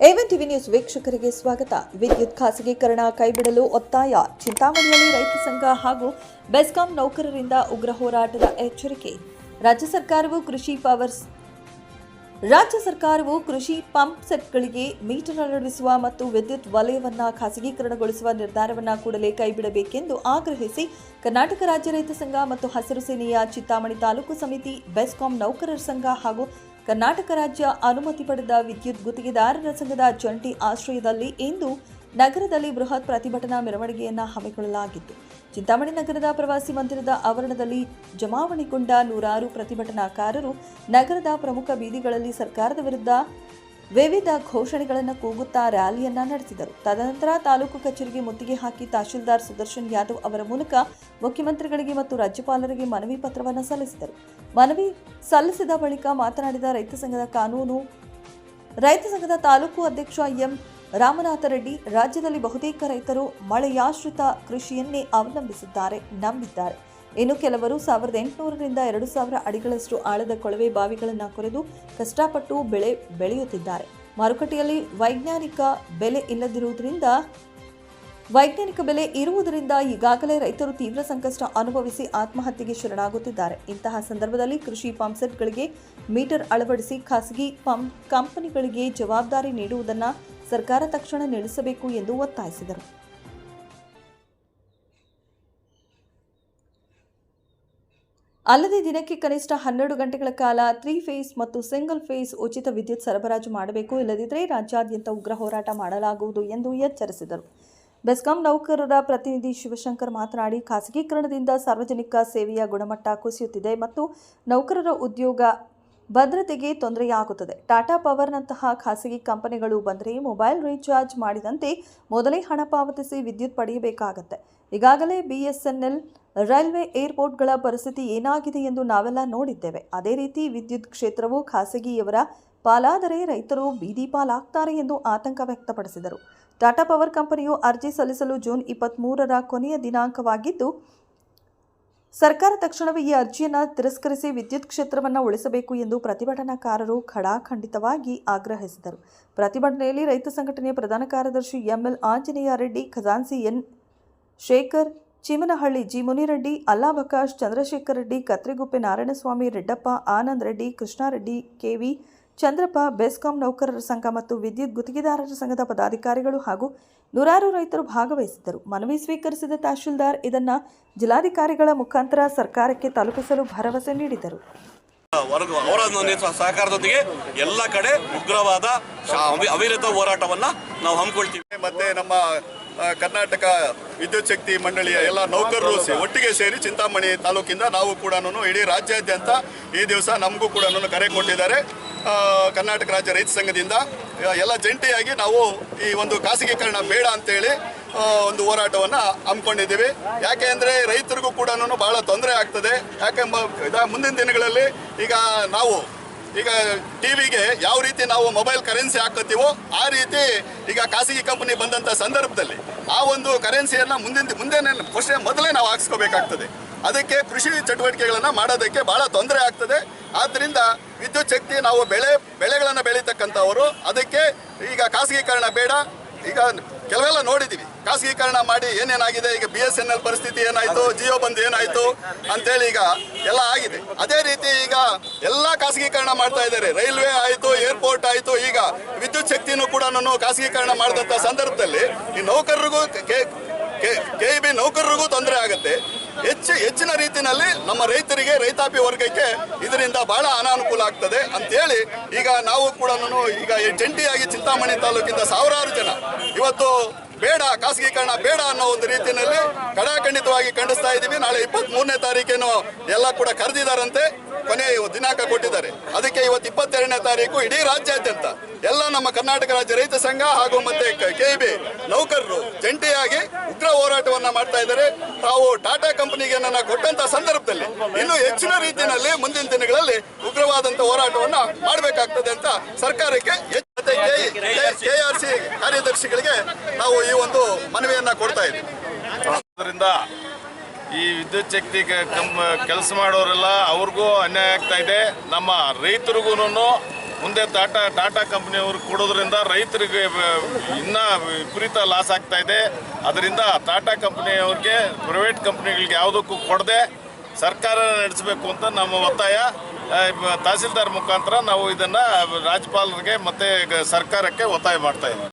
A one TV news ವೀಕ್ಷಕರಿಗೆ ಸ್ವಾಗತ. ವಿದ್ಯುತ್ ಖಾಸಗೀಕರಣ ಕೈಬಿಡಲು ಒತ್ತಾಯ. ಚಿಂತಾಮಣಿಯಲ್ಲಿ ರೈತ ಸಂಘ ಹಾಗೂ ಬೆಸ್ಕಾಂ ನೌಕರರಿಂದ ಉಗ್ರ ಹೋರಾಟದ ಎಚ್ಚರಿಕೆ. ರಾಜ್ಯ ಸರ್ಕಾರವು ಕೃಷಿ ಪಂಪ್ ಸೆಟ್ಗಳಿಗೆ ಮೀಟರ್ ಅಳವಡಿಸುವ ಮತ್ತು ವಿದ್ಯುತ್ ವಲಯವನ್ನು ಖಾಸಗೀಕರಣಗೊಳಿಸುವ ನಿರ್ಧಾರವನ್ನು ಕೂಡಲೇ ಕೈಬಿಡಬೇಕೆಂದು ಆಗ್ರಹಿಸಿ ಕರ್ನಾಟಕ ರಾಜ್ಯ ರೈತ ಸಂಘ ಮತ್ತು ಹಸಿರು ಸೇನೆಯ ಚಿಂತಾಮಣಿ ತಾಲೂಕು ಸಮಿತಿ, ಬೆಸ್ಕಾಂ ನೌಕರರ ಸಂಘ ಹಾಗೂ ಕರ್ನಾಟಕ ರಾಜ್ಯ ಅನುಮತಿ ಪಡೆದ ವಿದ್ಯುತ್ ಗುತ್ತಿಗೆದಾರರ ಸಂಘದ ಜಂಟಿ ಆಶ್ರಯದಲ್ಲಿ ಇಂದು ನಗರದಲ್ಲಿ ಬೃಹತ್ ಪ್ರತಿಭಟನಾ ಮೆರವಣಿಗೆಯನ್ನು ಹಮ್ಮಿಕೊಳ್ಳಲಾಗಿತ್ತು. ಚಿಂತಾಮಣಿ ನಗರದ ಪ್ರವಾಸಿ ಮಂದಿರದ ಆವರಣದಲ್ಲಿ ಜಮಾವಣೆಗೊಂಡ ನೂರಾರು ಪ್ರತಿಭಟನಾಕಾರರು ನಗರದ ಪ್ರಮುಖ ಬೀದಿಗಳಲ್ಲಿ ಸರ್ಕಾರದ ವಿರುದ್ಧ ವಿವಿಧ ಘೋಷಣೆಗಳನ್ನು ಕೂಗುತ್ತಾ ರ್ಯಾಲಿಯನ್ನ ನಡೆಸಿದರು. ತದನಂತರ ತಾಲೂಕು ಕಚೇರಿಗೆ ಮುತ್ತಿಗೆ ಹಾಕಿ ತಹಶೀಲ್ದಾರ್ ಸುದರ್ಶನ್ ಯಾದವ್ ಅವರ ಮೂಲಕ ಮುಖ್ಯಮಂತ್ರಿಗಳಿಗೆ ಮತ್ತು ರಾಜ್ಯಪಾಲರಿಗೆ ಮನವಿ ಪತ್ರವನ್ನು ಸಲ್ಲಿಸಿದರು. ಮನವಿ ಸಲ್ಲಿಸಿದ ಬಳಿಕ ಮಾತನಾಡಿದ ರೈತ ಸಂಘದ ತಾಲೂಕು ಅಧ್ಯಕ್ಷ ಎಂ ರಾಮನಾಥ ರೆಡ್ಡಿ, ರಾಜ್ಯದಲ್ಲಿ ಬಹುತೇಕ ರೈತರು ಮಳೆಯಾಶ್ರಿತ ಕೃಷಿಯನ್ನೇ ಅವಲಂಬಿಸಿದ್ದಾರೆ, ನಂಬಿದ್ದಾರೆ. ಇನ್ನು ಕೆಲವರು 1800ರಿಂದ 2000 ಅಡಿಗಳಷ್ಟು ಆಳದ ಕೊಳವೆ ಬಾವಿಗಳನ್ನು ಕೊರೆದು ಕಷ್ಟಪಟ್ಟು ಬೆಳೆಯುತ್ತಿದ್ದಾರೆ. ಮಾರುಕಟ್ಟೆಯಲ್ಲಿ ವೈಜ್ಞಾನಿಕ ಬೆಲೆ ಇರುವುದರಿಂದ ಈಗಾಗಲೇ ರೈತರು ತೀವ್ರ ಸಂಕಷ್ಟ ಅನುಭವಿಸಿ ಆತ್ಮಹತ್ಯೆಗೆ ಶರಣಾಗುತ್ತಿದ್ದಾರೆ. ಇಂತಹ ಸಂದರ್ಭದಲ್ಲಿ ಕೃಷಿ ಪಂಪ್ಸೆಟ್ಗಳಿಗೆ ಮೀಟರ್ ಅಳವಡಿಸಿ ಖಾಸಗಿ ಪಂಪ್ ಕಂಪನಿಗಳಿಗೆ ಜವಾಬ್ದಾರಿ ನೀಡುವುದನ್ನು ಸರ್ಕಾರ ತಕ್ಷಣ ನಿಲ್ಲಿಸಬೇಕು ಎಂದು ಒತ್ತಾಯಿಸಿದರು. ಅಲ್ಲದೆ ದಿನಕ್ಕೆ ಕನಿಷ್ಠ 12 ಗಂಟೆಗಳ ಕಾಲ 3 ಫೇಸ್ ಮತ್ತು ಸಿಂಗಲ್ ಫೇಸ್ ಉಚಿತ ವಿದ್ಯುತ್ ಸರಬರಾಜು ಮಾಡಬೇಕು, ಇಲ್ಲದಿದ್ದರೆ ರಾಜ್ಯಾದ್ಯಂತ ಉಗ್ರ ಹೋರಾಟ ಮಾಡಲಾಗುವುದು ಎಂದು ಎಚ್ಚರಿಸಿದರು. ಬೆಸ್ಕಾಂ ನೌಕರರ ಪ್ರತಿನಿಧಿ ಶಿವಶಂಕರ್ ಮಾತನಾಡಿ, ಖಾಸಗೀಕರಣದಿಂದ ಸಾರ್ವಜನಿಕ ಸೇವೆಯ ಗುಣಮಟ್ಟ ಕುಸಿಯುತ್ತಿದೆ ಮತ್ತು ನೌಕರರ ಉದ್ಯೋಗ ಭದ್ರತೆಗೆ ತೊಂದರೆಯಾಗುತ್ತದೆ. ಟಾಟಾ ಪವರ್ನಂತಹ ಖಾಸಗಿ ಕಂಪನಿಗಳು ಬಂದರೆ ಮೊಬೈಲ್ ರೀಚಾರ್ಜ್ ಮಾಡಿದಂತೆ ಮೊದಲೇ ಹಣ ಪಾವತಿಸಿ ವಿದ್ಯುತ್ ಪಡೆಯಬೇಕಾಗುತ್ತೆ. ಈಗಾಗಲೇ BSNL, ರೈಲ್ವೆ, ಏರ್ಪೋರ್ಟ್ಗಳ ಪರಿಸ್ಥಿತಿ ಏನಾಗಿದೆ ಎಂದು ನಾವೆಲ್ಲ ನೋಡಿದ್ದೇವೆ. ಅದೇ ರೀತಿ ವಿದ್ಯುತ್ ಕ್ಷೇತ್ರವು ಖಾಸಗಿಯವರ ಪಾಲಾದರೆ ರೈತರು ಬೀದಿ ಪಾಲಾಗ್ತಾರೆ ಎಂದು ಆತಂಕ ವ್ಯಕ್ತಪಡಿಸಿದರು. ಟಾಟಾ ಪವರ್ ಕಂಪನಿಯು ಅರ್ಜಿ ಸಲ್ಲಿಸಲು ಜೂನ್ 23ರ ಕೊನೆಯ ದಿನಾಂಕವಾಗಿದ್ದು, ಸರ್ಕಾರ ತಕ್ಷಣವೇ ಈ ಅರ್ಜಿಯನ್ನು ತಿರಸ್ಕರಿಸಿ ವಿದ್ಯುತ್ ಕ್ಷೇತ್ರವನ್ನು ಉಳಿಸಬೇಕು ಎಂದು ಪ್ರತಿಭಟನಾಕಾರರು ಖಡಾಖಂಡಿತವಾಗಿ ಆಗ್ರಹಿಸಿದರು. ಪ್ರತಿಭಟನೆಯಲ್ಲಿ ರೈತ ಸಂಘಟನೆಯ ಪ್ರಧಾನ ಕಾರ್ಯದರ್ಶಿ ML Anjaneya Reddy, ಖಜಾನ್ಸಿ N Shekhar, ಚಿಮನಹಳ್ಳಿ G Munireddy, ಅಲ್ಲಾಬಕಾಶ್, Chandrashekhar Reddy, Kathriguppe Narayanaswamy, Reddappa, Anand Reddy, Krishnareddy, KV Chandrappa, BESCOM ನೌಕರರ ಸಂಘ ಮತ್ತು ವಿದ್ಯುತ್ ಗುತ್ತಿಗೆದಾರರ ಸಂಘದ ಪದಾಧಿಕಾರಿಗಳು ಹಾಗೂ ನೂರಾರು ರೈತರು ಭಾಗವಹಿಸಿದ್ದರು. ಮನವಿ ಸ್ವೀಕರಿಸಿದ ತಹಶೀಲ್ದಾರ್ ಇದನ್ನು ಜಿಲ್ಲಾಧಿಕಾರಿಗಳ ಮುಖಾಂತರ ಸರ್ಕಾರಕ್ಕೆ ತಲುಪಿಸಲು ಭರವಸೆ ನೀಡಿದರು. ಅವರ ಸಹಕಾರದೊಂದಿಗೆ ಎಲ್ಲ ಕಡೆ ಉಗ್ರವಾದ ಅವಿರತ ಹೋರಾಟವನ್ನು ನಾವು ಹಮ್ಮಿಕೊಳ್ತೀವಿ. ಮತ್ತೆ ನಮ್ಮ ಕರ್ನಾಟಕ ವಿದ್ಯುತ್ ಶಕ್ತಿ ಮಂಡಳಿಯ ಎಲ್ಲ ನೌಕರರು ಒಟ್ಟಿಗೆ ಸೇರಿ ಚಿಂತಾಮಣಿ ತಾಲೂಕಿಂದ ನಾವು ಕೂಡ ಇಡೀ ರಾಜ್ಯಾದ್ಯಂತ ಈ ದಿವಸ ನಮಗೂ ಕೂಡ ಕರೆ ಕೊಟ್ಟಿದ್ದಾರೆ. ಕರ್ನಾಟಕ ರಾಜ್ಯ ರೈತ ಸಂಘದಿಂದ ಎಲ್ಲ ಜಂಟಿಯಾಗಿ ನಾವು ಈ ಒಂದು ಖಾಸಗೀಕರಣ ಬೇಡ ಅಂತೇಳಿ ಒಂದು ಹೋರಾಟವನ್ನು ಹಮ್ಮಿಕೊಂಡಿದ್ದೀವಿ. ಯಾಕೆ ಅಂದರೆ ರೈತರಿಗೂ ಕೂಡ ಭಾಳ ತೊಂದರೆ ಆಗ್ತದೆ. ಯಾಕೆ ಮುಂದಿನ ದಿನಗಳಲ್ಲಿ ಈಗ ಟಿವಿಗೆ ಯಾವ ರೀತಿ ನಾವು ಮೊಬೈಲ್ ಕರೆನ್ಸಿ ಹಾಕತ್ತೀವೋ ಆ ರೀತಿ ಈಗ ಖಾಸಗಿ ಕಂಪನಿ ಬಂದಂಥ ಸಂದರ್ಭದಲ್ಲಿ ಆ ಒಂದು ಕರೆನ್ಸಿಯನ್ನು ಮೊದಲೇ ನಾವು ಹಾಕ್ಸ್ಕೋಬೇಕಾಗ್ತದೆ. ಅದಕ್ಕೆ ಕೃಷಿ ಚಟುವಟಿಕೆಗಳನ್ನು ಮಾಡೋದಕ್ಕೆ ಭಾಳ ತೊಂದರೆ ಆಗ್ತದೆ. ಆದ್ದರಿಂದ ವಿದ್ಯುತ್ ಶಕ್ತಿ ನಾವು ಬೆಳೆಗಳನ್ನು ಬೆಳೀತಕ್ಕಂಥವರು, ಅದಕ್ಕೆ ಈಗ ಖಾಸಗೀಕರಣ ಬೇಡ. ಈಗ ಕೆಲವೆಲ್ಲ ನೋಡಿದ್ದೀವಿ, ಖಾಸಗೀಕರಣ ಮಾಡಿ ಏನೇನಾಗಿದೆ. ಈಗ BSNL ಪರಿಸ್ಥಿತಿ ಏನಾಯಿತು, ಜಿಯೋ ಬಂದು ಏನಾಯಿತು ಅಂತೇಳಿ ಈಗ ಎಲ್ಲ ಆಗಿದೆ. ಅದೇ ರೀತಿ ಈಗ ಎಲ್ಲ ಖಾಸಗೀಕರಣ ಮಾಡ್ತಾ ಇದ್ದಾರೆ. ರೈಲ್ವೆ ಆಯಿತು, ಏರ್ಪೋರ್ಟ್ ಆಯಿತು, ಈಗ ವಿದ್ಯುತ್ ಶಕ್ತಿನೂ ಕೂಡ ಖಾಸಗೀಕರಣ ಮಾಡಿದಂಥ ಸಂದರ್ಭದಲ್ಲಿ ಈ ನೌಕರರಿಗೂ KEB ನೌಕರರಿಗೂ ತೊಂದರೆ ಆಗುತ್ತೆ. ಹೆಚ್ಚಿನ ರೀತಿಯಲ್ಲಿ ನಮ್ಮ ರೈತರಿಗೆ, ರೈತಾಪಿ ವರ್ಗಕ್ಕೆ ಇದರಿಂದ ಬಹಳ ಅನಾನುಕೂಲ ಆಗ್ತದೆ ಅಂತೇಳಿ ಈಗ ನಾವು ಕೂಡ ಈಗ ಜಂಟಿಯಾಗಿ ಚಿಂತಾಮಣಿ ತಾಲೂಕಿಂದ ಸಾವಿರಾರು ಜನ ಇವತ್ತು ಬೇಡ, ಖಾಸಗೀಕರಣ ಬೇಡ ಅನ್ನೋ ಒಂದು ರೀತಿಯಲ್ಲಿ ಖಡಾಖಂಡಿತವಾಗಿ ಖಂಡಿಸ್ತಾ ಇದ್ದೀವಿ. ನಾಳೆ 23ನೇ ತಾರೀಕೇನು ಎಲ್ಲ ಕೂಡ ಕರೆದಿದ್ದಾರಂತೆ, ಕೊನೆಯ ದಿನಾಂಕ ಕೊಟ್ಟಿದ್ದಾರೆ. ಅದಕ್ಕೆ ಇವತ್ತು 22ನೇ ತಾರೀಕು ಇಡೀ ರಾಜ್ಯಾದ್ಯಂತ ಎಲ್ಲ ನಮ್ಮ ಕರ್ನಾಟಕ ರಾಜ್ಯ ರೈತ ಸಂಘ ಹಾಗೂ ಮತ್ತೆ KEB ನೌಕರರು ಜಂಟಿಯಾಗಿ ಉಗ್ರ ಹೋರಾಟವನ್ನ ಮಾಡ್ತಾ ಇದ್ದಾರೆ. ತಾವು ಟಾಟಾ ಕಂಪನಿಗೆ ಕೊಟ್ಟಂತ ಸಂದರ್ಭದಲ್ಲಿ ಇನ್ನೂ ಹೆಚ್ಚಿನ ರೀತಿಯಲ್ಲಿ ಮುಂದಿನ ದಿನಗಳಲ್ಲಿ ಉಗ್ರವಾದಂತ ಹೋರಾಟವನ್ನ ಮಾಡಬೇಕಾಗ್ತದೆ ಅಂತ ಸರ್ಕಾರಕ್ಕೆ KRC ಕಾರ್ಯದರ್ಶಿಗಳಿಗೆ ನಾವು ಈ ಒಂದು ಮನವಿಯನ್ನ ಕೊಡ್ತಾ ಇದ್ದೀವಿ. ಅದರಿಂದ ಈ ವಿದ್ಯುತ್ ಶಕ್ತಿ ಕೆಲಸ ಮಾಡೋರೆಲ್ಲ ಅವ್ರಿಗೂ ಅನ್ಯಾಯ ಆಗ್ತಾ ಇದೆ. ನಮ್ಮ ರೈತರಿಗೂ ಮುಂದೆ ಟಾಟಾ ಕಂಪ್ನಿಯವರು ಕೊಡೋದ್ರಿಂದ ರೈತರಿಗೆ ಇನ್ನೂ ವಿಪರೀತ ಲಾಸ್ ಆಗ್ತಾ ಇದೆ. ಅದರಿಂದ ಟಾಟಾ ಕಂಪ್ನಿಯವ್ರಿಗೆ ಪ್ರೈವೇಟ್ ಕಂಪ್ನಿಗಳಿಗೆ ಯಾವುದಕ್ಕೂ ಕೊಡದೆ ಸರ್ಕಾರ ನಡೆಸಬೇಕು ಅಂತ ನಮ್ಮ ಒತ್ತಾಯ. ತಹಸೀಲ್ದಾರ್ ಮುಖಾಂತರ ನಾವು ಇದನ್ನು ರಾಜ್ಯಪಾಲರಿಗೆ ಮತ್ತು ಸರ್ಕಾರಕ್ಕೆ ಒತ್ತಾಯ ಮಾಡ್ತಾ ಇದ್ದೀವಿ.